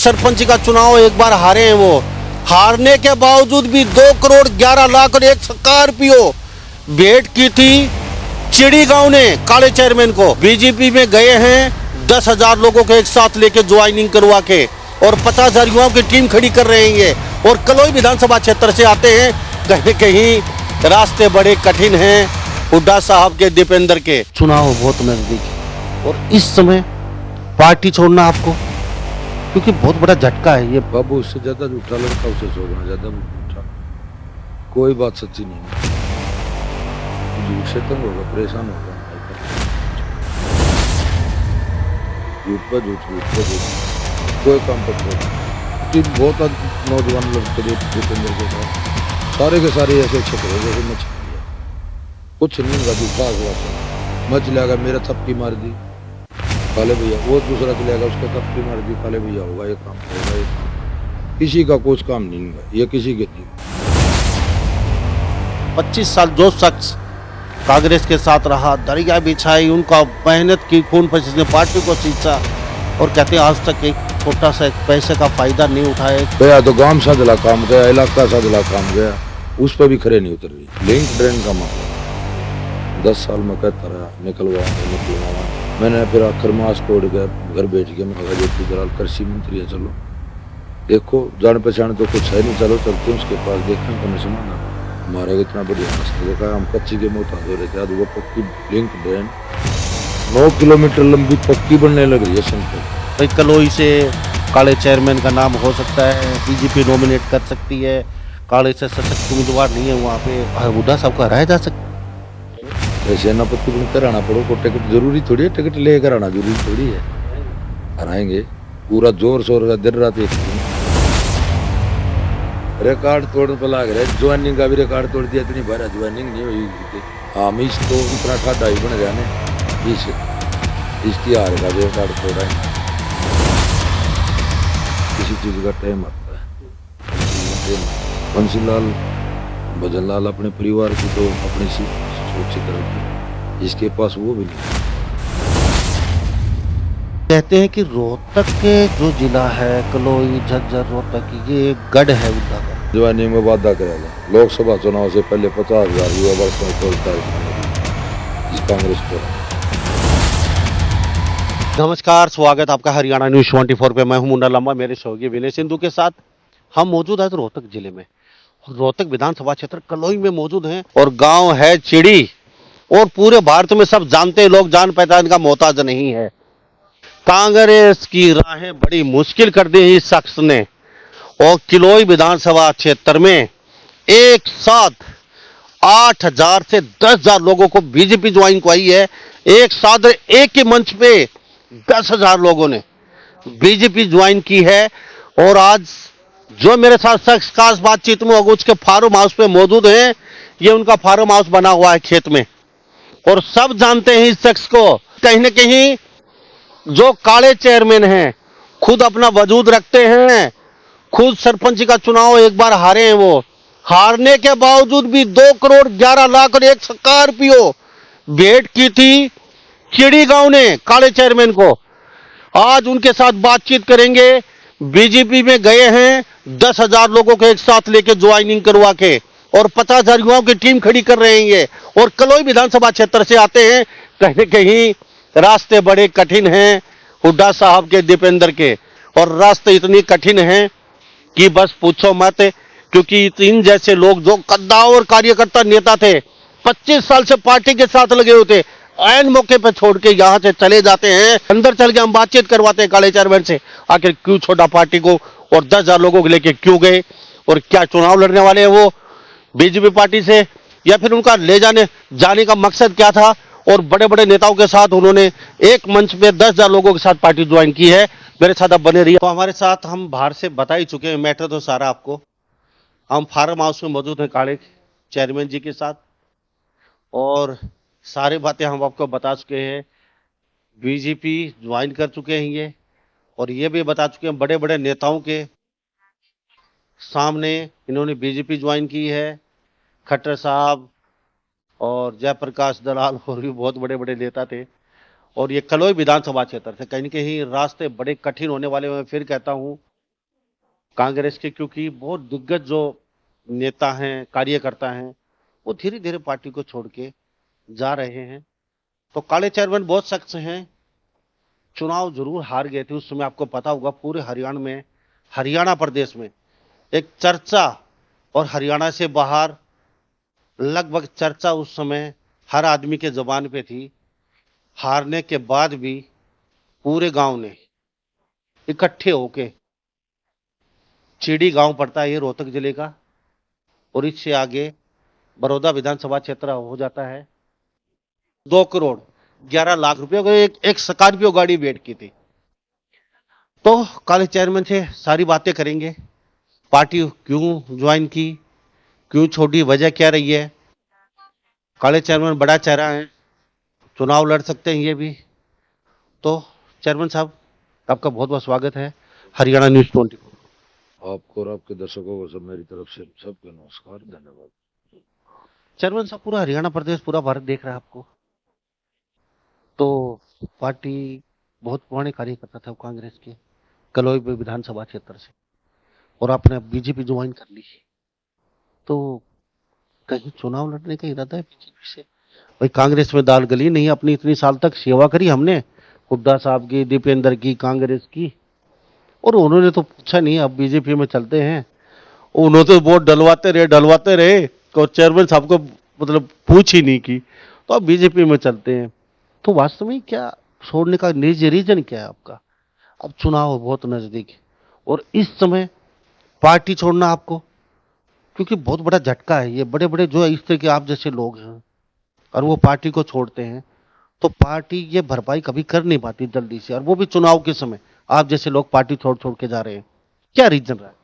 सरपंच का चुनाव एक बार हारे हैं। वो हारने के बावजूद भी 2 करोड़ 11 लाख और एक स्कॉर्पियो भेंट की थी चिड़ी गांव ने काले चेयरमैन को। बीजेपी में गए हैं 10,000 लोगों को एक साथ लेके ज्वाइनिंग करवा के और 50,000 युवाओं की टीम खड़ी कर रहे हैं ये। और कलोई विधानसभा क्षेत्र से आते हैं। कहीं कहीं रास्ते बड़े कठिन हैं हुड्डा साहब के, दीपेंद्र के। चुनाव बहुत नजदीक है और इस समय पार्टी छोड़ना आपको, क्योंकि बहुत बड़ा झटका है ये। बाबू उससे ज्यादा झूठा लड़का उसे छोड़ना ज्यादा झूठा, कोई बात सच्ची नहीं है। झूठ से तंग होगा, परेशान होगा, झूठ पर झूठ, झूठ पर झूठ, कोई काम पर छोड़। बहुत नौजवान लड़के दीपेंद्र के साथ सारे के सारे ऐसे छपरे जैसे मछली, कुछ नहीं होगा। झूठा हुआ मच लेगा, मेरा थप्पी मार दी काले भैया, वो दूसरा चलेगा उसका थप्पी मार दी काले भैया, होगा ये काम, होगा ये काम। किसी का कुछ काम नहीं होगा, ये किसी के नहीं। 25 साल जो शख्स कांग्रेस के साथ रहा, दरिया बिछाई, उनका मेहनत की, खून पसीने पार्टी को सींचा और कहते हैं आज तक एक छोटा सा एक पैसे का फायदा नहीं उठाए। गया तो गांव साधला काम गया, इलाका साधला काम गया, उस पर भी खरे नहीं उतर रही। लिंक ड्रेन का मामला 10 साल में कहता रहा निकलवा। मैंने फिर आखिर मास तोड़ गया, घर बैठ गया। मैं कहा दलाल कृषि मंत्री है, चलो देखो जान पहचान तो कुछ है नहीं, चलो चलते हैं उसके पास, देखें कौन सामान हमारे इतना बढ़िया मस्त देखा। हम कच्ची के मोहताज हो रहे थे, आज वो पक्की लिंक ड्रेन 9 किलोमीटर लंबी पक्की बनने लग रही है। संकट भाई कलोई से काले चेयरमैन का नाम हो सकता है, बीजेपी नॉमिनेट कर सकती है। काले से सशक्त उम्मीदवार नहीं है वहाँ पे, हुड्डा साहब को हराया जा सकता है। सेनापति बन कराना पड़ो को टिकट जरूरी थोड़ी है, टिकट लेकर आना जरूरी थोड़ी है। हराएंगे पूरा जोर शोर का दिन रात। रिकॉर्ड तोड़ने पर लग रहा है, ज्वाइनिंग का भी रिकॉर्ड तोड़ दिया। इतनी बार ज्वाइनिंग नहीं हुई। हम इस तो इतना ठाडा ही बन गया ना, इसकी हार का भी रिकॉर्ड तोड़ा है। किसी चीज का टाइम आता है। बंसीलाल भजनलाल अपने परिवार की तो अपनी सोच तरह, इसके पास वो भी नहीं। कहते हैं कि रोहतक के जो जिला है कलोई झज्जर रोहतक, ये गढ़ है हुड्डा का। ज्वाइनिंग में वादा करेगा लोकसभा चुनाव से पहले 50,000 युवा वर्ष में खोलता है इस कांग्रेस को। नमस्कार, स्वागत आपका हरियाणा न्यूज 24 पे। मैं हूं मुन्ना लंबा, मेरे सहयोगी विनय सिंधु के साथ हम मौजूद है रोहतक जिले में। रोहतक विधानसभा क्षेत्र कलोई में मौजूद हैं और गांव है चिड़ी। और पूरे भारत में सब जानते हैं, लोग जान पहचान का मोहताज नहीं है। कांग्रेस की राहें बड़ी मुश्किल कर दी इस शख्स ने। और किलोई विधानसभा क्षेत्र में एक साथ 8,000 से 10,000 लोगों को बीजेपी ज्वाइन करवाई है। एक साथ एक ही मंच पे 10,000 लोगों ने बीजेपी ज्वाइन की है। और आज जो मेरे साथ शख्स खास बातचीत में होगा उसके फार्म हाउस पे मौजूद हैं। ये उनका फार्म हाउस बना हुआ है खेत में और सब जानते हैं इस शख्स को। कहीं ना कहीं जो काले चेयरमैन हैं, खुद अपना वजूद रखते हैं, खुद सरपंच का चुनाव एक बार हारे हैं। वो हारने के बावजूद भी 2 करोड़ 11 लाख और एक स्कॉर्पियो भेंट की थी चिड़ी गांव ने काले चेयरमैन को। आज उनके साथ बातचीत करेंगे। बीजेपी में गए हैं 10,000 लोगों को एक साथ लेके ज्वाइनिंग करवा के और 50,000 युवाओं की टीम खड़ी कर रहे हैं ये। और कलोई विधानसभा क्षेत्र से आते हैं। कहीं कहीं रास्ते बड़े कठिन हैं हुड्डा साहब के, दीपेंद्र के। और रास्ते इतनी कठिन हैं कि बस पूछो मत, क्योंकि इन जैसे लोग जो कद्दावर कार्यकर्ता नेता थे, 25 साल से पार्टी के साथ लगे हुए थे, ऐन मौके पर छोड़ के यहां से चले जाते हैं। अंदर चल के हम बातचीत करवाते हैं काले चेयरमैन से, आखिर क्यों छोड़ा पार्टी को और 10,000 लोगों को लेके क्यों गए, और क्या चुनाव लड़ने वाले हैं वो बीजेपी पार्टी से, या फिर उनका ले जाने का मकसद क्या था। और बड़े बड़े नेताओं के साथ उन्होंने एक मंच पे 10,000 लोगों के साथ पार्टी ज्वाइन की है। मेरे साथ आप बने रहिए। तो हमारे साथ हम बाहर से बता ही चुके हैं, मैटर तो सारा आपको। हम फार्म हाउस में मौजूद हैं काले चेयरमैन जी के साथ और सारी बातें हम आपको बता चुके हैं। बीजेपी ज्वाइन कर चुके हैं ये, और ये भी बता चुके हैं बड़े बड़े नेताओं के सामने इन्होंने बीजेपी ज्वाइन की है। खट्टर साहब और जयप्रकाश दलाल और भी बहुत बड़े बड़े नेता थे। और ये कलोई विधानसभा क्षेत्र से कहीं न कहीं रास्ते बड़े कठिन होने वाले हैं। मैं फिर कहता हूँ कांग्रेस के, क्योंकि बहुत दिग्गज जो नेता हैं, कार्यकर्ता हैं, वो धीरे धीरे पार्टी को छोड़ के जा रहे हैं। तो काले चेयरमैन बहुत सख्त हैं, चुनाव जरूर हार गए थे उस समय, आपको पता होगा पूरे हरियाणा में, हरियाणा प्रदेश में एक चर्चा, और हरियाणा से बाहर लगभग चर्चा उस समय हर आदमी के जबान पे थी। हारने के बाद भी पूरे गांव ने इकट्ठे होके, चीड़ी गांव पड़ता है ये रोहतक जिले का, और इससे आगे बड़ौदा विधानसभा क्षेत्र हो जाता है। 2 करोड़ 11 लाख रुपए को एक स्कॉर्पियो गाड़ी भेंट की थी। तो काले चेयरमैन से सारी बातें करेंगे, पार्टी क्यों ज्वाइन की, क्यों छोड़ी, वजह क्या रही है। काले चेयरमैन बड़ा चेहरा है, चुनाव लड़ सकते हैं ये भी। तो चेयरमैन साहब, आपका बहुत बहुत स्वागत है हरियाणा न्यूज 24। आपको और आपके दर्शकों को सब मेरी तरफ से सबको नमस्कार, धन्यवाद। चेयरमैन साहब, पूरा हरियाणा प्रदेश, पूरा भारत देख रहा है आपको। तो पार्टी बहुत पुराने कार्यकर्ता थे कांग्रेस के, कलोई विधानसभा क्षेत्र से, और आपने अब बीजेपी ज्वाइन कर ली। तो कहीं चुनाव लड़ने का इरादा है बीजेपी से? भाई कांग्रेस में दाल गली नहीं, अपनी इतनी साल तक सेवा करी हमने, हुड्डा साहब की, दीपेंद्र की, कांग्रेस की, और उन्होंने तो पूछा नहीं अब बीजेपी में चलते हैं। उन्होंने तो वोट डलवाते रहे, और चेयरमैन साहब को मतलब पूछ ही नहीं की, तो अब बीजेपी में चलते हैं। तो वास्तव में क्या छोड़ने का निजी रीजन क्या है आपका? अब चुनाव बहुत नजदीक है, और इस समय पार्टी छोड़ना आपको, क्योंकि बहुत बड़ा झटका है ये, बड़े बड़े जो इस तरह के आप जैसे लोग हैं और वो पार्टी को छोड़ते हैं, तो पार्टी ये भरपाई कभी कर नहीं पाती जल्दी से, और वो भी चुनाव के समय आप जैसे लोग पार्टी छोड़ छोड़ के जा रहे हैं। क्या रीजन रहा है?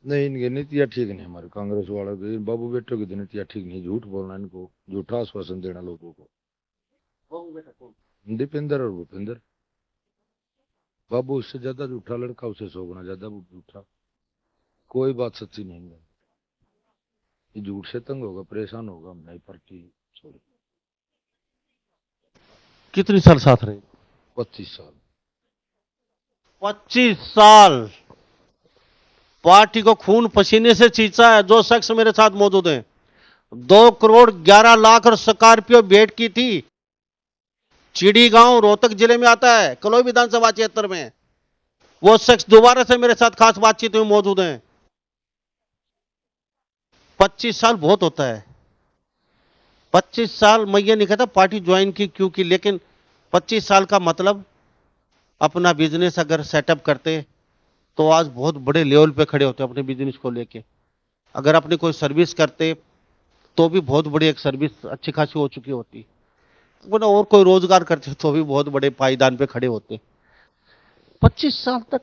नहीं, इनकी नीतियाँ ठीक नहीं, हमारे कांग्रेस वालों की, बाबू बेटों की तो नीतियाँ ठीक नहीं, झूठ बोलना, इनको झूठा आश्वासन देना लोगों को। दीपेंद्र और भूपेंद्र, बाबू उससे ज्यादा झूठा लड़का, उसे 100 गुना ज्यादा वो झूठा, कोई बात सच्ची नहीं है। ये झूठ से तंग होगा, परेशान होगा, हम नई पार्टी छोड़ी। कितनी साल साथ रहे? 25 साल। 25 साल पार्टी को खून पसीने से सींचा है जो शख्स मेरे साथ मौजूद हैं। 2 करोड़ 11 लाख और स्कॉर्पियो भेंट की थी। चिड़ी गांव रोहतक जिले में आता है, कलोई विधानसभा क्षेत्र में। वो शख्स दोबारा से मेरे साथ खास बातचीत में मौजूद हैं। 25 साल बहुत होता है। 25 साल मैं ये नहीं कहता पार्टी ज्वाइन की क्यों की, लेकिन 25 साल का मतलब अपना बिजनेस अगर सेटअप करते तो आज बहुत बड़े लेवल पे खड़े होते अपने बिजनेस को लेके। अगर अपनी कोई सर्विस करते तो भी बहुत बड़ी एक सर्विस अच्छी खासी हो चुकी होती, वरना और कोई रोजगार करते तो भी बहुत बड़े पायदान पे खड़े होते। 25 साल तक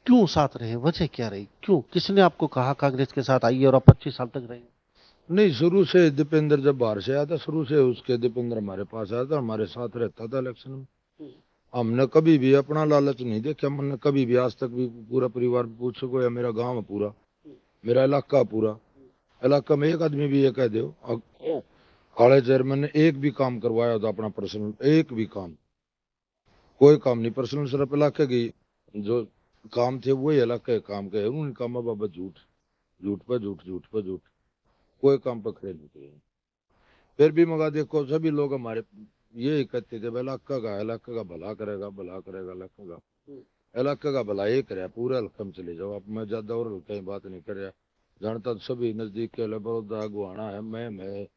क्यों साथ रहे, वजह क्या रही, क्यों, किसने आपको कहा कांग्रेस के साथ आइए और आप 25 साल तक रहे? नहीं, शुरू से दीपेंद्र जब बाहर से आया था, शुरू से उसके दीपेंद्र हमारे पास आया था, हमारे साथ रहता था इलेक्शन में। हमने कभी भी अपना लालच नहीं देखा, हमने कभी भी आज तक भी, पूरा परिवार पूछ सको या मेरा गांव है पूरा, मेरा इलाका पूरा, इलाका में एक आदमी भी ये कह दो काले चेयरमैन ने एक भी काम करवाया था अपना पर्सनल, एक भी काम, कोई काम नहीं पर्सनल, सिर्फ इलाके की जो काम थे वही इलाके के काम के, उन्होंने काम बाबा झूठ, झूठ पे झूठ, झूठ पे झूठ, कोई काम पर खड़े नहीं किए। फिर भी मगा देखो, सभी लोग हमारे ये कहते थे, इलाका का भला करेगा, भला करेगा, इलाके का भला ये करे, पूरे हल्के में चले जाओ। अब मैं ज्यादा और हल्के की बात नहीं कर रहा, जानता तो सभी नजदीक के बड़ौदा, गुहाना है, मैम है,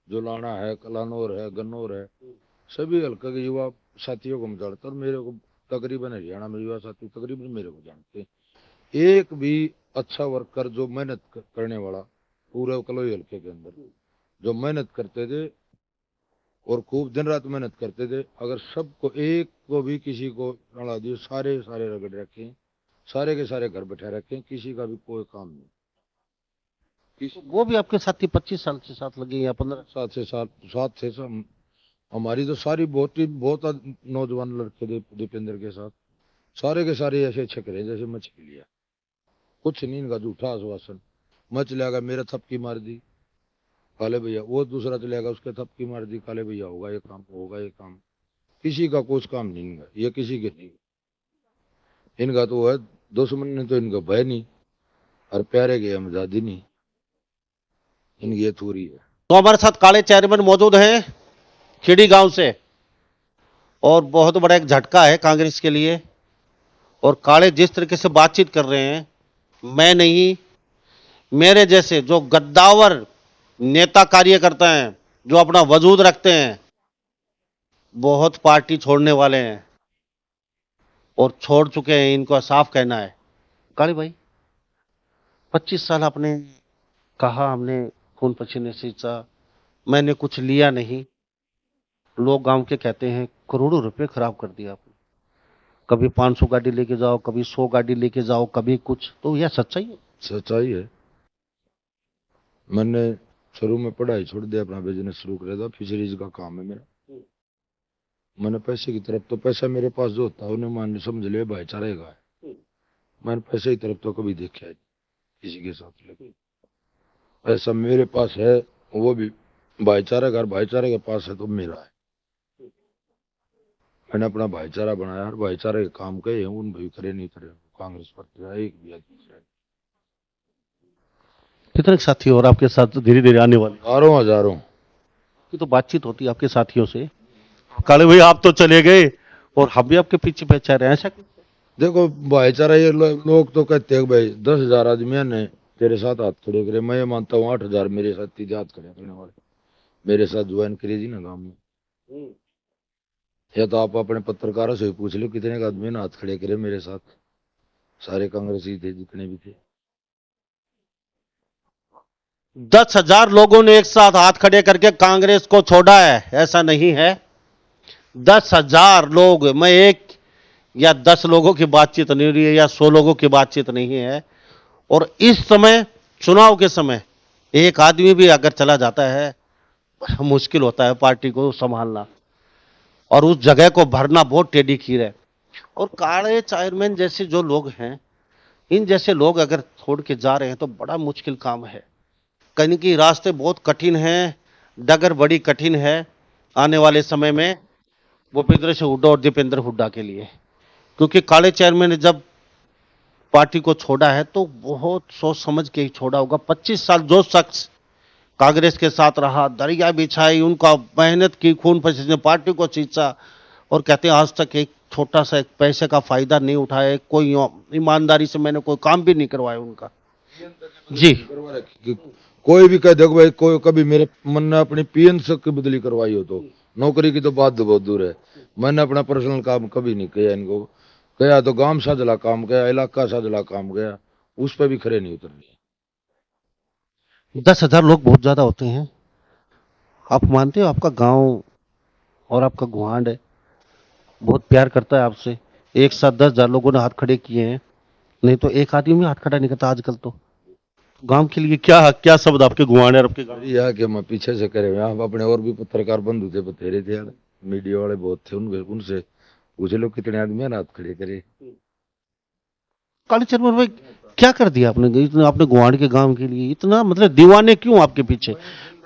जुलाना है, कलानौर है, गन्नौर है, सभी हल्का के युवा साथियों को मैं जानता, और मेरे को तकरीबन हरियाणा में युवा साथी तकरीबन मेरे को जानते हैं। एक भी अच्छा वर्कर जो मेहनत करने वाला पूरे कलोई हल्के के अंदर जो मेहनत करते थे और खूब दिन रात मेहनत करते थे, अगर सबको एक को भी किसी को अड़ा दिए, सारे सारे रगड़ रखे, सारे के सारे घर बैठे रखे, किसी का भी कोई काम नहीं। वो भी आपके साथ ही 25 साल से साथ लगे या 15? सात से हमारी तो सारी बहुत नौजवान लड़के थे दीपेंद्र के साथ, सारे के सारे ऐसे छकरे जैसे मछली लिया, कुछ नहीं इनका झूठा आश्वासन। मैं चला गया, मेरा थपकी मार दी काले भैया, वो दूसरा चलेगा उसके थपकी मार दी, काले भैया होगा ये काम, होगा ये काम, किसी का कुछ काम नहीं है, ये किसी के नहीं। इनका तो है दुश्मन ने तो इनका भय नहीं, और प्यारे की आजादी नहीं, इनकी ये थोड़ी है। तो हमारे साथ काले चेयरमैन मौजूद हैं खेड़ी गांव से, और बहुत बड़ा एक झटका है कांग्रेस के लिए। और काले जिस तरीके से बातचीत कर रहे हैं, मैं नहीं, मेरे जैसे जो गद्दावर नेता कार्यकर्ता हैं, जो अपना वजूद रखते हैं, बहुत पार्टी छोड़ने वाले हैं और छोड़ चुके हैं, इनको साफ कहना है। काले भाई, 25 साल आपने कहा हमने खून पसीने से सींचा, मैंने कुछ लिया नहीं। लोग गांव के कहते हैं करोड़ों रुपए खराब कर दिया आपने, कभी 500 गाड़ी लेके जाओ, कभी 100 गाड़ी लेके जाओ, कभी कुछ। तो यह सच्चाई है? सच्चाई है। मैंने शुरू में पढ़ाई छोड़ दिया, अपना बिजनेस शुरू कर था, फिशरीज का काम है मेरा। मैंने पैसे की तरफ तो पैसा मेरे पास जो होता है उन्हें मान समझ लिया भाईचारे का है। मैंने पैसे की तरफ तो कभी देखा है किसी के साथ, लेकिन पैसा मेरे पास है वो भी भाईचारे का, भाईचारे के पास है तो मेरा है। मैंने अपना भाईचारा बनाया और भाईचारे के काम कहे हैं, उन भी करे नहीं करे, कांग्रेस पार्टी है एक भी आदमी है। कितने साथी और आपके साथ धीरे धीरे आने वाले हजारों हजारों की तो बातचीत होती है आपके साथियों से। काले भाई, आप तो चले गए और हम भी आपके पीछे पीछे रहे हैं, ऐसा क्यों? देखो भाईचारा ये लोग तो कहते हैं कि भाई 10,000 आदमी ने तेरे साथ हाथ खड़े करे, मैं ये मानता हूँ 8,000 मेरे साथ सीधे हाथ खड़े करने वाले मेरे साथ ज्वाइन करे जी ना काम में। या तो आप अपने पत्रकारों से पूछ लो कितने आदमी ने हाथ खड़े करे मेरे साथ, सारे कांग्रेसी थे जितने भी थे। 10,000 लोगों ने एक साथ हाथ खड़े करके कांग्रेस को छोड़ा है, ऐसा नहीं है। 10,000 लोग, मैं एक या 10 लोगों की बातचीत नहीं हो रही है, या 100 लोगों की बातचीत नहीं है। और इस समय, चुनाव के समय, एक आदमी भी अगर चला जाता है, मुश्किल होता है पार्टी को संभालना, और उस जगह को भरना बहुत टेढ़ी खीर है। और काले चेयरमैन जैसे जो लोग हैं, इन जैसे लोग अगर छोड़ के जा रहे हैं तो बड़ा मुश्किल काम है। कहीं की रास्ते बहुत कठिन हैं, डगर बड़ी कठिन है आने वाले समय में भूपेंद्र सिंह हुड्डा और दीपेंद्र हुड्डा के लिए। क्योंकि काले चेयरमैन ने जब पार्टी को छोड़ा है तो बहुत सोच समझ के ही छोड़ा होगा। 25 साल जो शख्स कांग्रेस के साथ रहा, दरिया बिछाई, उनका मेहनत की, खून पसीने पार्टी को सींचा, और कहते हैं आज तक एक छोटा सा एक पैसे का फायदा नहीं उठाया, कोई ईमानदारी से मैंने कोई काम भी नहीं करवाया उनका। जी, कोई भी कह देखो भाई, कोई कभी मेरे मन ने अपनी पीएनसी की बदली करवाई हो तो नौकरी की तो बात बहुत दूर है, मैंने अपना पर्सनल काम कभी नहीं किया। इनको गया तो गांव साझला काम गया, इलाका साझला काम गया, उस पर भी खरे नहीं उतर रही। 10,000 लोग बहुत ज्यादा होते हैं। आप मानते हो आपका गांव और आपका गुआंढ बहुत प्यार करता है आपसे? एक साथ 10,000 लोगों ने हाथ खड़े किए हैं, नहीं तो एक आदमी भी हाथ खड़ा नहीं करता आजकल। तो गांव के लिए क्या क्या शब्द आपके गुआंढ और आपके गांव? यहाँ के मैं पीछे से करे यहाँ अपने और भी पत्रकार बंधु थे, बतेरे थे यार, मीडिया वाले बहुत थे, उनसे पूछ लो कितने आदमी है ना हाथ खड़े करे। काली चरमन भाई, क्या कर दिया आपने इतना, आपने गुआंढ के गांव के लिए इतना, मतलब दीवाने क्यों आपके पीछे?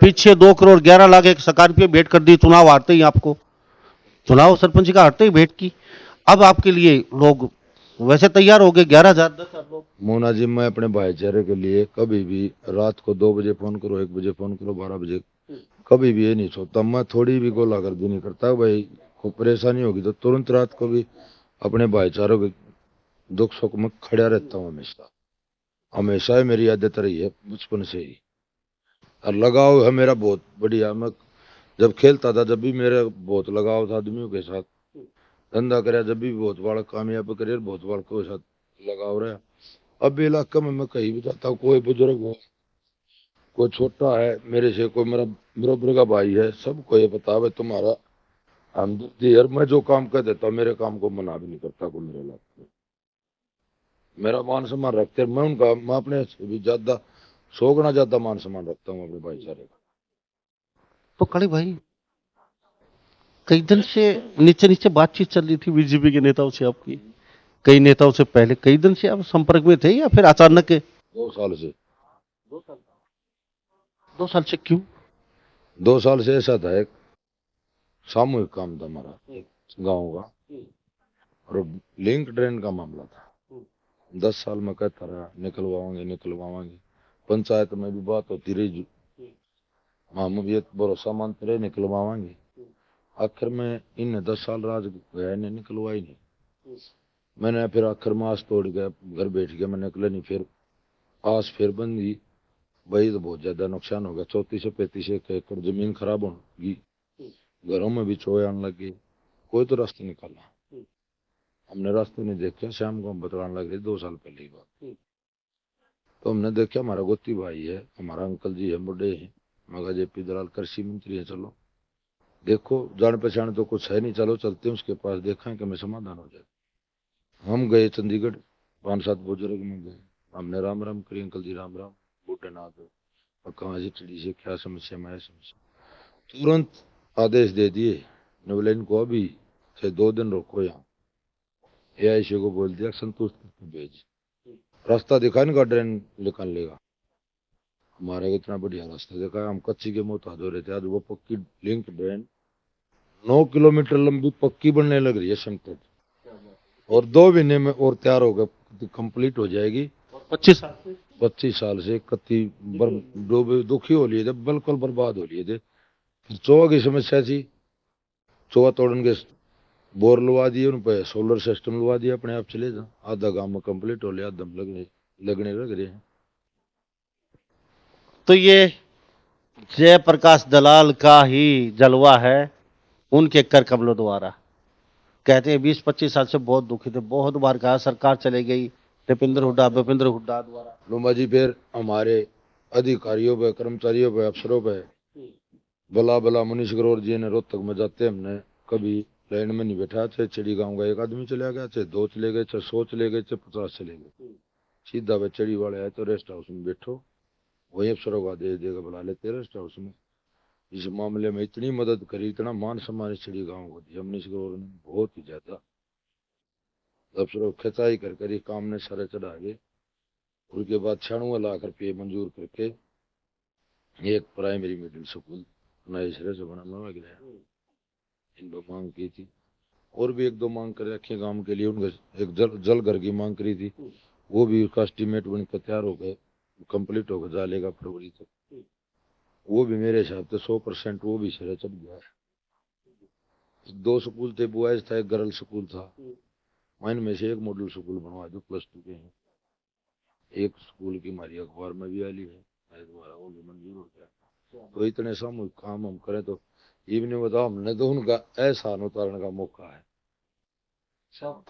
पीछे 2 करोड़ 11 लाख एक स्कॉर्पियो भेंट कर दी चुनाव हारते ही आपको, चुनाव सरपंच का हारते ही भेंट की। अब आपके लिए लोग वैसे तैयार हो गए, 11,000 10,000 लोग। मोना जी, मैं अपने भाईचारे के लिए कभी भी रात को 2 बजे फोन करो, 1 बजे फोन करो, 12 बजे, कभी भी ये नहीं सोचता। मैं थोड़ी भी गोला कर दी नहीं करता भाई, को परेशानी होगी तो तुरंत रात को भी अपने भाईचारों के दुख सुख में खड़ा रहता हूँ। हमेशा हमेशा ही मेरी आदत रही है बचपन से ही, और लगाव है मेरा बहुत बढ़िया। मैं जब खेलता था जब भी मेरा बहुत लगाव था आदमियों के साथ, धंधा कराया जब भी बहुत बड़ा कामयाब करियर बहुत बड़ा के साथ लगाव रहा। अब भी इलाके में मैं कहीं भी जाता हूँ, कोई बुजुर्ग हो, कोई छोटा है मेरे से, कोई मेरा बराबर का भाई है, सबको ये पता है तुम्हारा हमदर्दी है। मैं जो काम कर देता हूँ मेरे काम को मना भी नहीं करता कोई मेरे इलाके में, मेरा मान सम्मान रखते हैं। मैं उनका, मैं अपने से भी ज्यादा 100 गुना ज्यादा मान सम्मान रखता हूँ अपने भाईचारे का। तो काली भाई, कई दिन से नीचे नीचे बातचीत चल रही थी बीजेपी के नेताओं से आपकी, कई नेताओं से पहले कई दिन से आप संपर्क में थे, या फिर अचानक? 2 साल से। 2 साल से क्यों? 2 साल से ऐसा था, एक सामूहिक काम था हमारा गांव का, और लिंक ड्रेन का मामला था। 10 साल में कहता रहा निकलवाओगे निकलवाओगे, पंचायत में भी बात होती रही, हम ये भरोसा मानते रहे निकलवाएंगे। आखिर में इन 10 साल राज गया ने निकलवाई नहीं। मैंने फिर आखिर में आस तोड़ गया, घर बैठ गया, मैं निकले नहीं। फिर आस फिर बंदी भाई, तो बहुत ज्यादा नुकसान हो गया, 34-35 एकड़ जमीन खराब होगी, घरों में भी चोए आने लग गई, कोई तो रास्ता निकाला। हमने रास्ते नहीं देखा, शाम को हम बतलाने लग रहे 2 साल पहले की बात। तो हमने देखा हमारा गोती भाई है, हमारा अंकल जी है, बुढ़े हैं, मगर जेपी दलाल कृषि मंत्री है, चलो देखो जान पहचान तो कुछ है नहीं, चलो चलते हैं उसके पास, देखा कि हमें समाधान हो जाए। हम गए चंडीगढ़, 5-7 बुजुर्ग में गए, हमने राम राम करी, अंकल जी राम राम, बूटे नाथ और कहाँ से चिड़ी से क्या समस्या में है समस्या, तुरंत आदेश दे दिए नवलेन को अभी से 2 दिन रोको, यहाँ एआईसी को बोल दिया संतुष्ट भेज, रास्ता दिखा इनका ड्रेन निकाल लेगा। हमारे को इतना बढ़िया रास्ता देखा, हम कच्ची के मोहताज हो रहे थे, आज वो पक्की लिंक ड्रेन 9 किलोमीटर लंबी पक्की बनने लग रही है सेंटर, और 2 महीने में और तैयार होगा, कंप्लीट हो जाएगी। 25 साल से कत्ती दुखी हो लिए थे, बिल्कुल बर्बाद हो लिए थे। फिर चोआ की समस्या थी, चोआ तोड़न के बोर लगा दिए, उन पे सोलर सिस्टम लगा दिया, अपने आप चले जा, आधा काम में कंप्लीट हो लिया, दम लगने लग रहे हैं। तो ये जयप्रकाश दलाल का ही जलवा है, उनके कर कमलों द्वारा। कहते हैं 20-25 साल से बहुत दुखी थे, बहुत बार कहा सरकार चले गई, भूपेंद्र हुड्डा द्वारा। लुम्बा जी फिर हमारे अधिकारियों पे, कर्मचारियों पे, अफसरों पे भला भला मनीष ग्रोवर जी ने रोहतक में जाते हमने कभी लाइन में नहीं बैठा, चाहे चिड़ी गांव का 1 आदमी चला गया, चाहे 2 चले गए, चाहे 100 चले गए, चाहे 50 चले गए, सीधा वे चिड़ी वाले आए तो रेस्ट हाउस में बैठो, वही अफसरों का आदेश देगा बुला लेते रेस्ट हाउस में। इस मामले में इतनी मदद करी, इतना मान सम्मान चिड़ी गांव को दिया मनीष ग्रोवर ने, बहुत ही ज्यादा। अफसरों खिंचाई कर काम ने सारे चढ़ा गए। उसके बाद 96 लाख रुपये मंजूर करके एक प्राइमरी मिडिल स्कूल नए सिरे से बनाना गया, इन दो मांग की थी, और भी 1-2 मांग कर रखे गांव के लिए। उनका एक जल घर की मांग करी थी, वो भी उसका एस्टीमेट बनकर तैयार हो गए, कंप्लीट होकर जालेगा फरवरी तक। वो भी मेरे हिसाब से 100% वो भी सिरे चढ़ गया है। 2 स्कूल थे, बॉयज था, एक गर्ल स्कूल था, इनमें से एक मॉडल स्कूल बनवा दो, +2 के हैं। एक स्कूल की हमारी अखबार में भी आली है, द्वारा वो भी मंजूर हो गया। तो इतने सामूहिक काम हम करें तो इवने बताओ, हमने तो उनका एहसान उतारने का मौका है।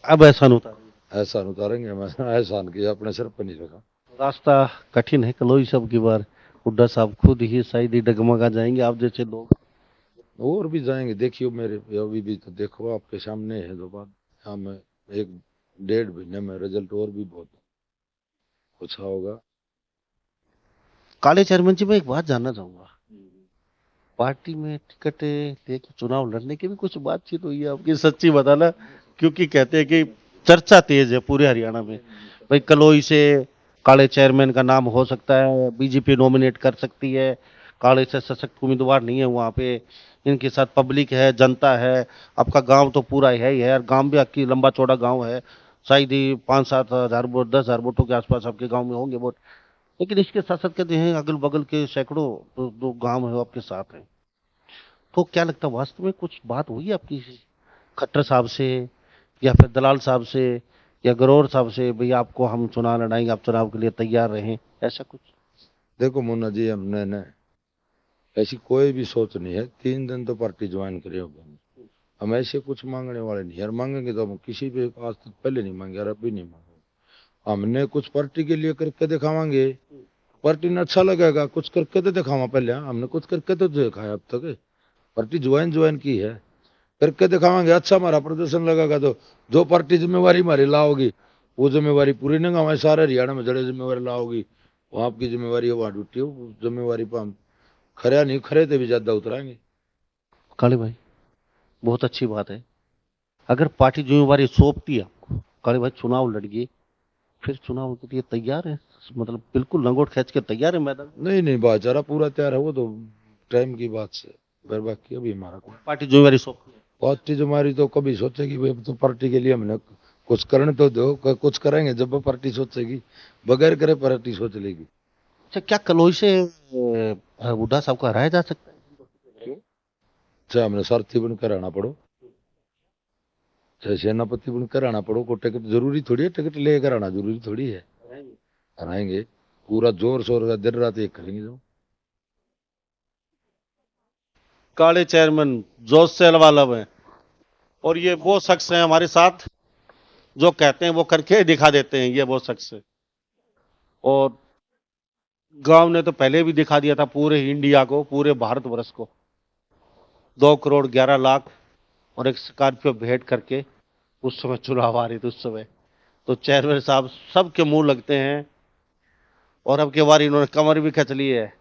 अब एहसान उतारेंगे हम, एहसान किया अपने सिर पर नहीं रखा। रास्ता कठिन है कलोई सब की बार, हुड्डा साहब खुद ही शायद ही डगमगा जाएंगे, आप जैसे लोग और भी जाएंगे, देखियो मेरे अभी भी तो देखो आपके सामने है, दो बात यहाँ में 1-1.5 महीने में रिजल्ट और भी बहुत अच्छा होगा। काले चेयरमैन जी, मैं एक बात जानना चाहूंगा, पार्टी में टिकट लेके चुनाव लड़ने की भी कुछ बातचीत हुई है आपकी? सच्ची बताना, क्योंकि कहते हैं कि चर्चा तेज है पूरे हरियाणा में, भाई कलोई से काले चेयरमैन का नाम हो सकता है, बीजेपी नॉमिनेट कर सकती है, काले से सशक्त उम्मीदवार नहीं है वहां पे, इनके साथ पब्लिक है, जनता है, आपका गांव तो पूरा है ही है, और गांव भी आपकी लंबा चौड़ा गांव है, शायद ही 5-7 हजार वोट, 10 हजार वोटों के आसपास आपके गांव में होंगे वोट, लेकिन इसके साथ साथ कहते हैं अगल बगल के सैकड़ों जो गांव है वो आपके साथ हैं। तो क्या लगता है, वास्तव में कुछ बात हुई है आपकी खट्टर साहब से, या फिर दलाल साहब से, या गरोर साहब से, भाई आपको हम चुनाव लड़ाएंगे, आप चुनाव के लिए तैयार रहें, ऐसा कुछ? देखो मुन्ना जी, हमने न ऐसी कोई भी सोच नहीं है, 3 दिन तो पार्टी ज्वाइन करे होगा, हम ऐसे कुछ मांगने वाले नहीं, यार मांगेंगे तो हम किसी पे आज तक पहले नहीं मांगे और अब भी नहीं मांगे। हमने कुछ पार्टी के लिए करके दिखावांगे, पार्टी ने अच्छा लगेगा, कुछ करके तो दिखावा पहले, हमने कुछ करके तो दिखाया अब तक, पार्टी ज्वाइन की है, करके दिखावांगे, अच्छा हमारा प्रदर्शन लगेगा तो जो पार्टी जिम्मेवारी हमारी लाओगी वो जिम्मेवारी पूरी नहीं, हमारे सारे हरियाणा में जड़े जिम्मेवारी लाओगी, वो आपकी जिम्मेवारी है, वहां ड्यूटी हो, जिम्मेवारी पर हम खरे नहीं खरे थे भी ज्यादा उतराएंगे। काले भाई, बहुत अच्छी बात है, अगर पार्टी जिम्मेवारी सौंपती है आपको, काले भाई चुनाव लड़िए, फिर चुनाव के लिए तैयार है, मतलब बिल्कुल लंगोट खींच के तैयार है मैदान? नहीं भाईचारा पूरा तैयार है, वो तो टाइम की बात से, फिर बाकी अभी हमारा कोई पार्टी जिम्मेवारी सौंप पार्टी जो हमारी तो कभी सोचेगी भाई अब तो पार्टी के लिए हमने कुछ करने तो दो, कुछ करेंगे जब वो पार्टी सोचेगी, बगैर करे पार्टी सोच लेगी। अच्छा, क्या कलोई से हुड्डा साहब को हराया जा सकता है? चाहे हमने सारथी बनकर आना पड़ो, चाहे सेनापति बनकर आना पड़ो, को टिकट जरूरी थोड़ी है, टिकट लेकर आना जरूरी थोड़ी है। हराएंगे, पूरा जोर शोर का दिन रात एक करेंगे जो। काले चेयरमैन जोश से लबालब हैं, और ये वो शख्स हैं हमारे साथ जो कहते हैं वो करके दिखा देते हैं, ये वो शख्स है। और गांव ने तो पहले भी दिखा दिया था पूरे इंडिया को, पूरे भारतवर्ष को, 2 करोड़ 11 लाख और एक स्कॉर्पियो भेंट करके। उस समय चुनाव आ रही थी, उस समय तो चेयरमैन साहब सबके मुंह लगते हैं। और अब की बार इन्होंने कमर भी खच ली है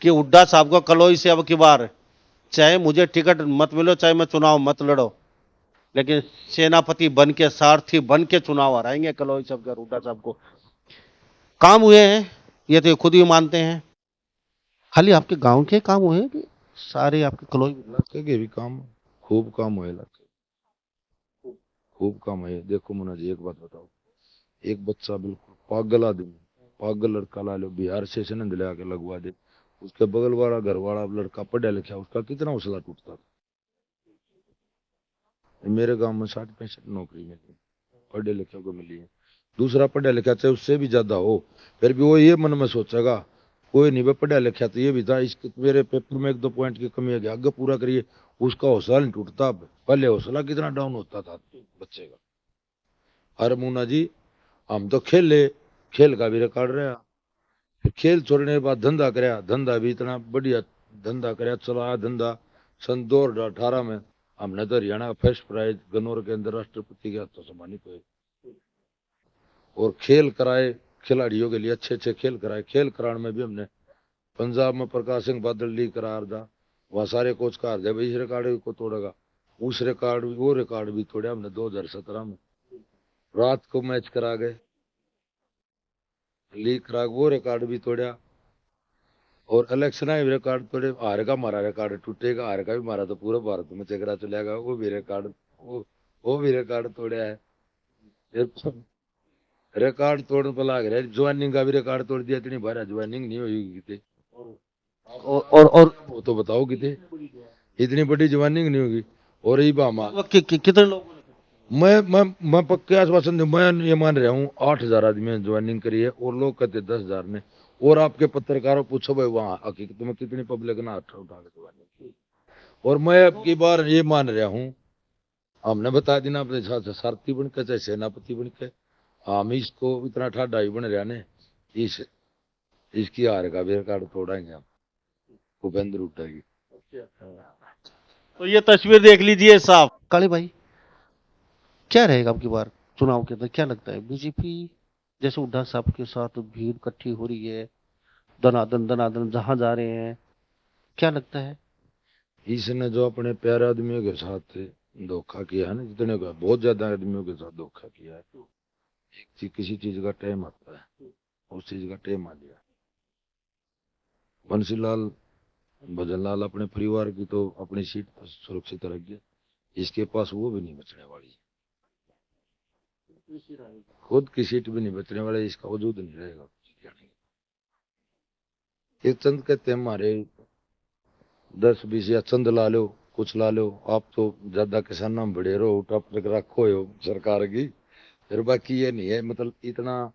कि हुड्डा साहब को कलोई से अब की बार चाहे मुझे टिकट मत मिलो, चाहे मैं चुनाव मत लड़ो, लेकिन सेनापति बन के, सारथी बन के चुनाव हराएंगे कलोई साहब का, हुड्डा साहब को। काम हुए हैं, ये तो खुद ही मानते हैं। खाली आपके गांव के काम हुए हैं कि सारे आपके कलोई? इलाके के भी काम, खूब काम हुए इलाके, खूब काम हुए। देखो मुन्ना जी, एक बात बताओ, एक बच्चा बिल्कुल पागल आदमी, पागल लड़का ला लो बिहार से नंद ले आके लगवा दे, उसके बगल वाला घर वाला लड़का पढ़ा लिखा, उसका कितना हौसला टूटता था। मेरे गांव में 60-65 नौकरी मिली, पढ़े लिखे को मिली है। दूसरा पढ़ा लिखा चाहे उससे भी ज्यादा हो, फिर भी वो ये मन में सोचेगा कोई नहीं भाई पढ़ा लिखा तो ये भी था, इसके मेरे पेपर में 1-2 पॉइंट की कमी आ गई, आगे पूरा करिए, उसका हौसला नहीं टूटता। अब पहले हौसला कितना डाउन होता था बच्चे का। अरे मुन्ना जी, हम तो खेले, खेल का भी रिकॉर्ड रहा, फिर खेल छोड़ने के बाद धंधा कराया, धंधा भी इतना बढ़िया धंधा कराया, चलाया धंधा। सन 2018 में हमने तो हरियाणा का फर्स्ट प्राइज गन्नौर के अंदर राष्ट्रपति के हाथों सम्मानित हुए। और खेल कराए, खिलाड़ियों के लिए अच्छे अच्छे खेल कराए। खेल कराने में भी हमने पंजाब में प्रकाश सिंह बादल लीग करार था, वहां सारे कोच का हार इस रिकॉर्ड को तोड़ेगा, उस रिकॉर्ड भी, वो रिकॉर्ड भी तोड़े हमने 2017 में। रात को मैच करा गए, लीग करा, वो रिकॉर्ड भी तोड़ा। और इलेक्शन आए रिकॉर्ड तोड़े, हार का हमारा रिकॉर्ड टूटेगा, हार का भी हमारा तो पूरा भारत में चकरा चलेगा, वो भी रिकॉर्ड, वो भी रिकॉर्ड तोड़ा है। फिर रिकॉर्ड तोड़ने पर लग रहा है, ज्वाइनिंग का भी रिकॉर्ड तोड़ दिया, इतनी बार ज्वाइनिंग नहीं हुई कितने। और वो तो बताओ कितने, इतनी बड़ी ज्वाइनिंग नहीं होगी। और ये बामा, कितने लोग? मैं पक्के आश्वासन दूं, मैं ये मान रहा हूँ 8,000 आदमी ने ज्वाइनिंग करी है, और लोग कहते 10,000 ने। और आपके पत्रकारों पूछो भाई वहां हकीकत में कितनी पब्लिक ने हाथ उठा के ज्वाइनिंग की। और मैं अब की बार ये मान रहा हूँ, हमने बता देना अपने साथ सारथी बन के चाहे सेनापति बन के, हम इसको इतना ठाडा ही बन रहा ने, इस इसकी हार का भी रिकॉर्ड तोड़ाएंगे हम, भूपेंद्र हुड्डा की। तो ये तस्वीर देख लीजिए साहब। काले भाई, क्या रहेगा अब की बार चुनाव के अंदर, क्या लगता है? बीजेपी जैसे हुड्डा साहब के साथ भीड़ इकट्ठी हो रही है, दनादन दनादन जहां जा रहे हैं, क्या लगता है? इसने जो अपने प्यारे आदमियों के साथ धोखा किया है ना, जितने का बहुत ज्यादा आदमियों के साथ धोखा किया है। एक चीज, किसी चीज का टाइम आता है, उस चीज का टाइम आ गया। बंसीलाल भजनलाल अपने परिवार की तो अपनी सीट पर सुरक्षित रख गया, इसके पास वो भी नहीं बचने वाली, खुद की सीट भी नहीं बचने वाली, इसका वजूद नहीं रहेगा। ये चंद कहते हैं हमारे 10-20 या चंद ला लो, कुछ ला लो, आप तो ज्यादा किसानों में बड़े रहो, टप रखो हो सरकार की, फिर बाकी ये नहीं है। मतलब इतना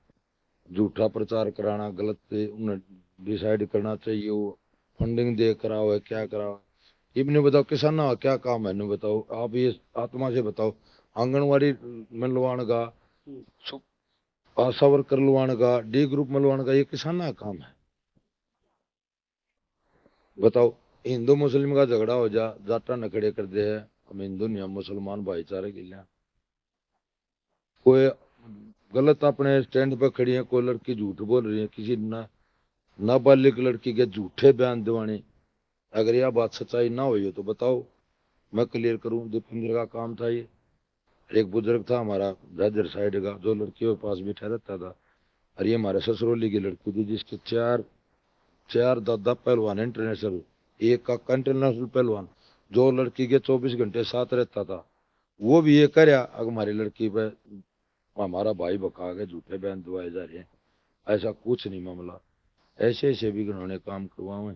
झूठा प्रचार कराना, गलत उन्हें डिसाइड करना चाहिए, वो फंडिंग दे कराओ है क्या कराओ है। इबने बताओ किसानों का क्या काम है, इन्हें बताओ, आप ये आत्मा से बताओ। आंगनवाड़ी में लवाण का, आशा वर्कर लवाण का, डी ग्रुप में लवाण का, ये किसानों का काम है। बताओ, हिंदू मुस्लिम का झगड़ा हो जा, जाटा नखड़े कर दे है, हम हिंदू नहीं हम मुसलमान भाईचारे के लिए। कोई गलत अपने स्टैंड पर खड़ी है, कोई लड़की झूठ बोल रही है, किसी नाबालिग लड़की के झूठे बयान दिवाने, अगर यह बात सच्चाई ना हुई हो तो बताओ, मैं क्लियर करूं। दीपेंद्र का काम था ये। एक बुजुर्ग था हमारा दादर साइड का, जो लड़कियों के पास बैठा रहता था, और ये हमारे ससुरौली की लड़की थी, जिसके चार चार दादा पहलवान इंटरनेशनल, एक का इंटरनेशनल पहलवान, जो लड़की के 24 घंटे साथ रहता था। वो भी ये करया, अगर हमारी लड़की पे हमारा भाई बका के झूठे बयान दवाए जा रहे हैं, ऐसा कुछ नहीं मामला। ऐसे ऐसे भी उन्होंने काम करवाए।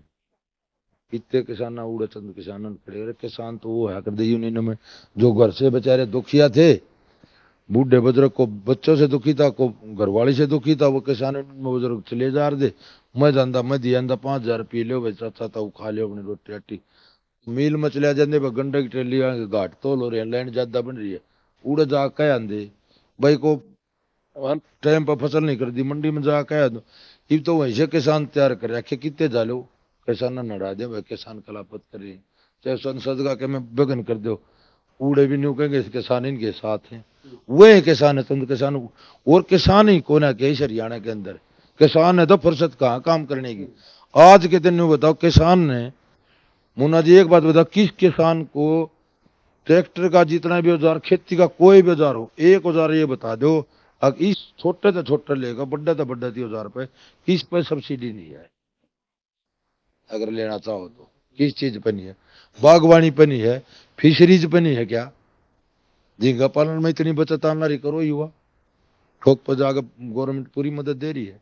कितने किसान उड़े चंद किसान खड़े रहे, किसान तो वो है कर दी यूनियन में, जो घर से बेचारे दुखिया थे, बूढ़े बुजुर्ग को बच्चों से दुखी था, को घरवाली से दुखी था, वो किसान यूनियन में बुजुर्ग चले जा रहे थे। मैं दिया 5,000 पी लो भाई, चाचा था वो खा लियो अपनी रोटी राटी। मील मचलिया जाने पर गंडक ट्रेली घाट तोल हो रहे हैं, लैंड ज्यादा बन रही है, उड़े जा कह आंदे भाई को टाइम पर फसल नहीं कर दी, मंडी में जा कह दो। ये तो वहीं से किसान तैयार कर रखे, कितने जालो किसान नड़ा दे भाई, किसान कलापत करे, चाहे संसद का के में बगन कर दो, कूड़े भी नहीं कहेंगे किसान इनके साथ हैं। वे किसान है तंद किसान, और किसान ही कौन है कि इस हरियाणा के अंदर किसान है तो फुर्सत कहाँ काम करने की। आज के दिन में बताओ किसान ने, मुन्ना जी एक बात बताओ, किस किसान को ट्रैक्टर का जितना भी औजार, खेती का कोई भी औजार हो, एक औजार ये बता दो, अब इस छोटे से छोटे लेगा बड्डा से बड्डा थी औजार पे, किस पे सब्सिडी नहीं है, अगर लेना चाहो तो किस चीज पे नहीं है, बागवानी पे नहीं है, फिशरीज पे नहीं है क्या, झींगा पालन में इतनी बचत आना रही करो युवा, ठोक पर जाकर गवर्नमेंट पूरी मदद दे रही है।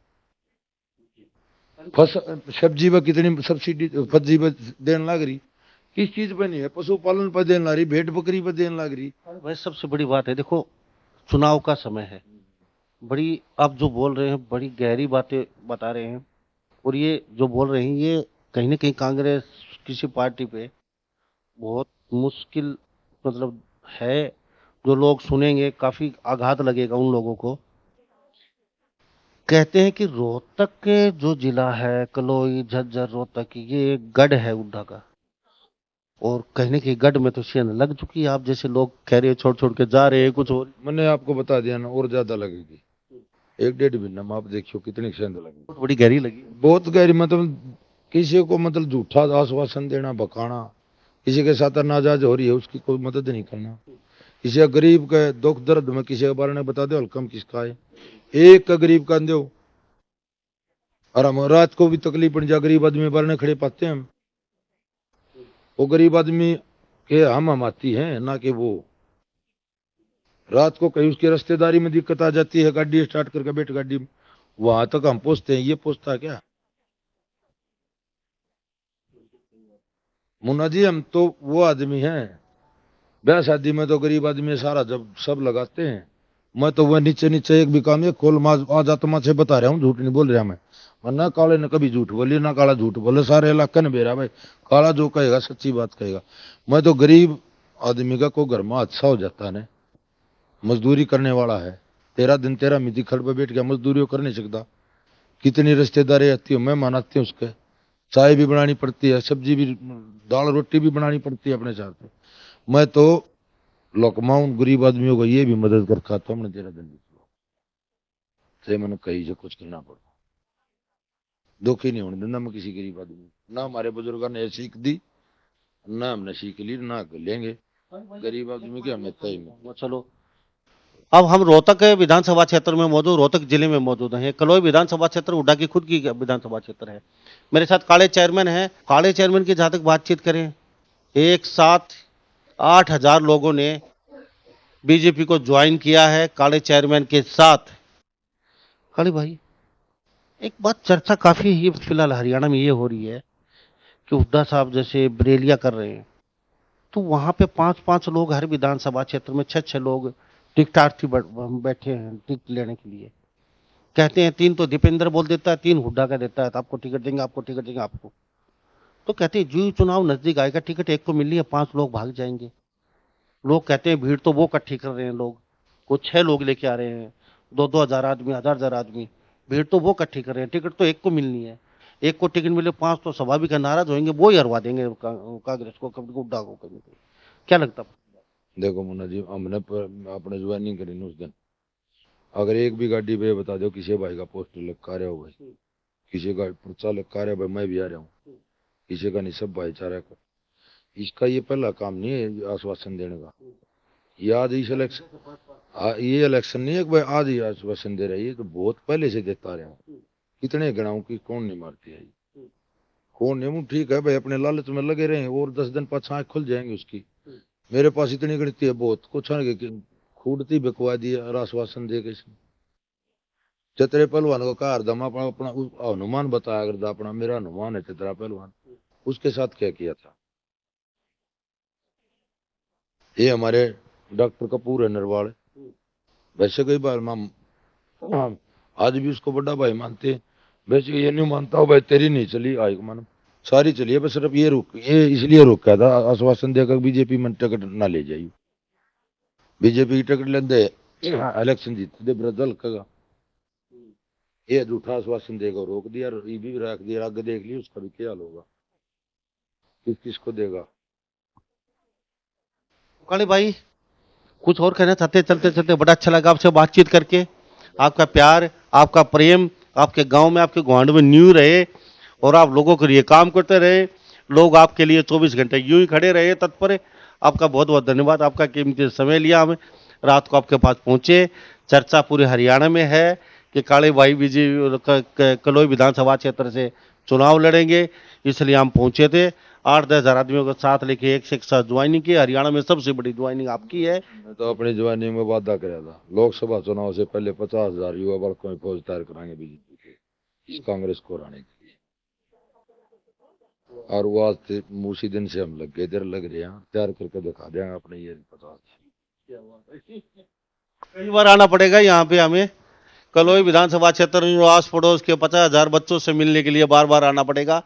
फसल सब्जी पर कितनी सब्सिडी सब्जी पर देने लग रही, किस चीज पे नहीं है, पशुपालन पर देने लग रही, भेड़ बकरी पर देने लग रही। भाई सबसे बड़ी बात है, देखो चुनाव का समय है, बड़ी आप जो बोल रहे हैं बड़ी गहरी बातें बता रहे हैं, और ये जो बोल रहे हैं ये कहीं ना कहीं कांग्रेस किसी पार्टी पे बहुत मुश्किल मतलब है, जो लोग सुनेंगे काफी आघात लगेगा उन लोगों को। कहते हैं कि रोहतक के जो जिला है कलोई झज्जर रोहतक ये गढ़ है उड्डा का, और कहीं ना कहीं गढ़ में तो सेंध लग चुकी है, आप जैसे लोग कह रहे हैं छोड़ छोड़ के जा रहे हैं कुछ और। मैंने आपको बता दिया ना, और ज्यादा लगेगी, 1-1.5 महीना में आप देखियो कितनी सेंध लगेगी, बहुत बड़ी गहरी लगी। बहुत गहरी। मतलब किसी को मतलब झूठा आश्वासन देना, बकाना, किसी के साथ नाजायज हो रही है उसकी कोई मदद नहीं करना, किसी का गरीब के दुख दर्द में किसी के बारे में बता दो हल्कम किसका है, एक का गरीब का दो, और हम रात को भी तकलीफ पड़ जाए गरीब आदमी बारे खड़े पाते हैं हम, वो गरीब आदमी के हम आती हैं ना कि वो, रात को कहीं उसकी रिश्तेदारी में दिक्कत आ जाती है, गाड़ी स्टार्ट करके बैठ गाड़ी में, वहां तक हम पहुंचते हैं, ये पहुंचता क्या। मुन्ना जी हम तो वो आदमी हैं, ब्याह शादी में तो गरीब आदमी सारा जब सब लगाते हैं, मैं तो वह नीचे नीचे एक भी काम है खोल माज आज आत्मा से बता रहा हूँ, झूठ नहीं बोल रहा मैं ना काले ने कभी झूठ बोली ना काला झूठ बोले, सारे इलाके ने बेरा भाई, काला जो कहेगा सच्ची बात कहेगा। मैं तो गरीब आदमी का को घर में अच्छा हो जाता है, मजदूरी करने वाला है, 13 दिन 13 मिति खड़ पे बैठ गया, मजदूरी कर नहीं सकता, कितनी रिश्तेदारी आती हो, मेहमान आते हैं, उसके चाय भी बनानी पड़ती है, सब्जी भी, दाल रोटी भी बनानी पड़ती है अपने साथ। मैं तो लकमाउन गरीब आदमियों को ये भी मदद कर खाता हमने 13 दिन से, मैंने कहीं से कुछ करना पड़ा, दुखी नहीं होने देना मैं किसी गरीब आदमी, ना हमारे बुजुर्गों ने सीख दी, ना हमने सीख ली, ना लेंगे गरीब आदमी की हमें तय में। वो चलो, अब हम रोहतक विधानसभा क्षेत्र में मौजूद, रोहतक जिले में मौजूद हैं। कलोई विधानसभा क्षेत्र हुड्डा की खुद की विधानसभा क्षेत्र है। मेरे साथ काले चेयरमैन हैं। काले चेयरमैन की जहां तक बातचीत करें, एक साथ 8,000 लोगों ने बीजेपी को ज्वाइन किया है काले चेयरमैन के साथ। काले भाई, एक बात चर्चा काफी ही फिलहाल हरियाणा में ये हो रही है कि हुड्डा साहब जैसे बरेलिया कर रहे हैं, तो वहां पे 5-5 लोग हर विधानसभा क्षेत्र में 6-6 लोग टिकटार्थी बैठे हैं टिकट लेने के लिए। कहते हैं 3 तो दीपेंद्र बोल देता है, 3 हुड्डा का देता है, तो आपको टिकट देंगे, आपको टिकट देंगे आपको। तो कहते हैं जो चुनाव नजदीक आएगा टिकट एक को मिलनी है, 5 लोग भाग जाएंगे। लोग कहते हैं भीड़ तो वो इकट्ठी कर रहे हैं, लोग कुछ 6 लोग लेके आ रहे हैं, 2-2 हजार आदमी, हजार आदमी, भीड़ तो वो इकट्ठी कर रहे हैं, टिकट तो एक को मिलनी है। एक को टिकट मिले 5 तो स्वाभाविक है नाराज होंगे, वो ही हरवा देंगे कांग्रेस को, कभी हुड्डा को कभी। क्या लगता है? देखो मुन्ना जी, हमने अपने ज्वाइनिंग करी ना उस दिन, अगर एक भी गाड़ी पे बता दो किसी भाई का पोस्टर लटका रहे हो भाई, किसी का पर्चा लटका रहे हो भाई, मैं भी आ रहा हूँ, किसी का नहीं, सब भाईचारा का। इसका ये पहला काम नहीं है आश्वासन देने का, ये आज इस इलेक्शन, ये इलेक्शन नहीं है कि भाई आज ही आश्वासन दे रहा है, ये तो बहुत पहले से देता रहा हूँ। कितने गणाऊं की कौन नहीं मारती है, कौन नहीं, ठीक है भाई अपने लालच में लगे रहे और 10 दिन पाँच आँख खुल जाएंगे उसकी, मेरे पास इतनी गणती है बहुत कुछ है कि खूडती बिकवा दिया और आश्वासन दे के चतरे पहलवान को कहा हरदम अपना अपना अनुमान बताया करता अपना मेरा अनुमान है चतरा पहलवान उसके साथ क्या किया था। ये हमारे डॉक्टर कपूर है नरवाल वैसे कई बार हम आज भी उसको बड़ा भाई मानते हैं। वैसे ये नहीं मानता हूँ भाई तेरी नहीं चली आई मानो सारी चली है बस सिर्फ ये इसलिए रोका था आश्वासन देकर बीजेपी में टिकट ना ले जाइए बीजेपी की टिकट लेंदे इलेक्शन जीत दे ब्रदल का ये झूठा आश्वासन देगा रोक दिया और ये भी रख दिया आगे देख लिया उसका भी क्या हाल होगा किसको देगा। काले भाई कुछ और कहना चाहते हैं? चलते चलते बड़ा अच्छा लगा आपसे बातचीत करके। आपका प्यार, आपका प्रेम आपके गांव में, आपके गुआंढ में न्यू रहे और आप लोगों के लिए काम करते रहे। लोग आपके लिए 24 घंटे यूं ही खड़े रहे तत्पर। आपका बहुत बहुत धन्यवाद। आपका कीमती समय लिया, हमें रात को आपके पास पहुंचे। चर्चा पूरे हरियाणा में है कि काले भाई विजय कलोई विधानसभा क्षेत्र से चुनाव लड़ेंगे, इसलिए हम पहुंचे थे। 8-10 आदमियों को साथ लेके एक से एक साथ ज्वाइनिंग की। हरियाणा में सबसे बड़ी ज्वाइनिंग आपकी है। मैं तो अपनी जवानी में वादा कराया था लोकसभा चुनाव से पहले 50,000 युवा बालकों में फौज तैयार कराएंगे बीजेपी के इस कांग्रेस को हराने के लिए और वो आज उसी दिन से हम लग गए इधर लग रहे हैं तैयार करके दिखा देंगे अपने ये 50। कई बार आना पड़ेगा यहाँ पे हमें। कलोई विधानसभा क्षेत्र में आस पड़ोस के 50,000 बच्चों से मिलने के लिए बार बार आना पड़ेगा।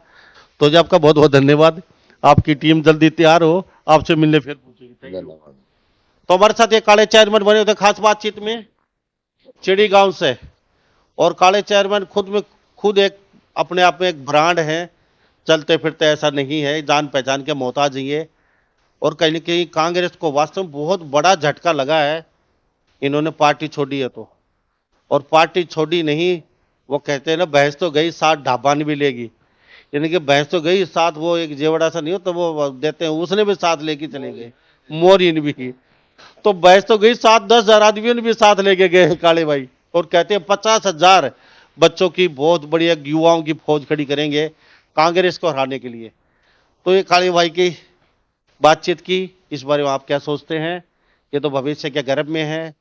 तो जी आपका बहुत बहुत धन्यवाद। आपकी टीम जल्दी तैयार हो, आपसे मिलने फिर पूछेंगे। धन्यवाद। तो हमारे साथ ये काले चेयरमैन बने होते खास बातचीत में चिड़ी गांव से। और काले चेयरमैन खुद एक अपने आप में एक ब्रांड है। चलते फिरते ऐसा नहीं है, जान पहचान के मोहताज ही है। और कहीं ना कहीं कांग्रेस को वास्तव में बहुत बड़ा झटका लगा है। इन्होंने पार्टी छोड़ी है तो, और पार्टी छोड़ी नहीं, वो कहते हैं ना भैंस तो गई साथ ढाबान भी लेगी। यानी कि भैंस तो गई साथ, वो एक जेवड़ा सा नहीं हो तो वो देते हैं, उसने भी साथ लेके चले गए, मोरिन भी। तो भैंस तो गई साथ, 10,000 आदमियों ने भी साथ लेके गए हैं काले भाई। और कहते हैं 50,000 बच्चों की बहुत बड़ी एक युवाओं की फौज खड़ी करेंगे कांग्रेस को हराने के लिए। तो ये काले भाई की बातचीत की, इस बारे में आप क्या सोचते हैं? ये तो भविष्य के गर्भ में है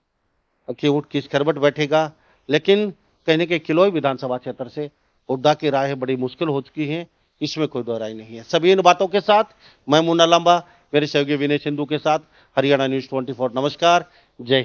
कि ऊँट किस करवट बैठेगा। लेकिन कहने के किलोई विधानसभा क्षेत्र से हुड्डा की राह बड़ी मुश्किल हो चुकी है, इसमें कोई दो राय नहीं है। सभी इन बातों के साथ मैं मुन्ना लांबा मेरे सहयोगी विनय सिंधु के साथ हरियाणा न्यूज़ 24। नमस्कार, जय हिंद।